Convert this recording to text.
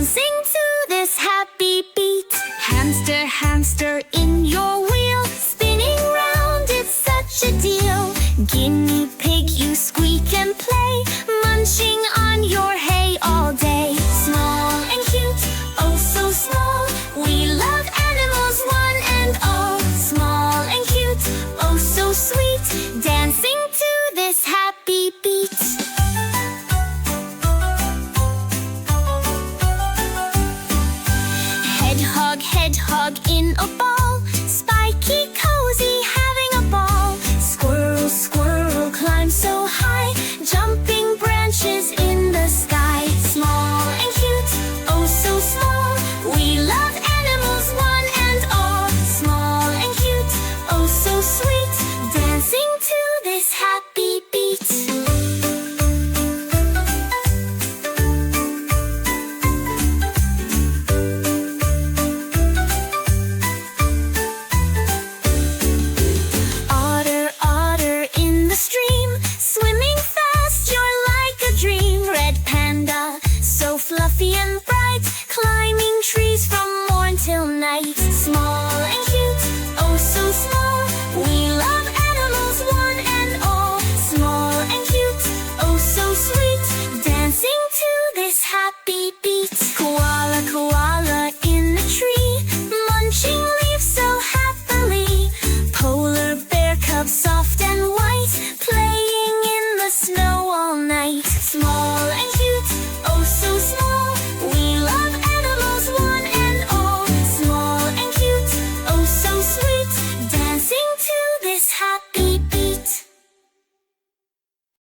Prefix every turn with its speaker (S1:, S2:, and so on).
S1: dancing to this happy beat. Hamster, hamster in your wheel, spinning round, it's such a deal. Guinea pig, you squeak and play, munching on your hay all day. Small and cute, oh so small, we love animals one and all. Small and cute, oh so sweet, dancing to this happy beat. Hedgehog in a ball, spiky, cozy, having a ball. Squirrel, squirrel, climb so high, jumping branches in the sky. Small and cute, oh so small, we love animals one and all. Small and cute, oh so sweet, dancing to this happy beat. Fluffy and bright, climbing trees from morn till night. Small and cute, oh so small, we love animals one and all. Small and cute, oh so sweet, dancing to this happy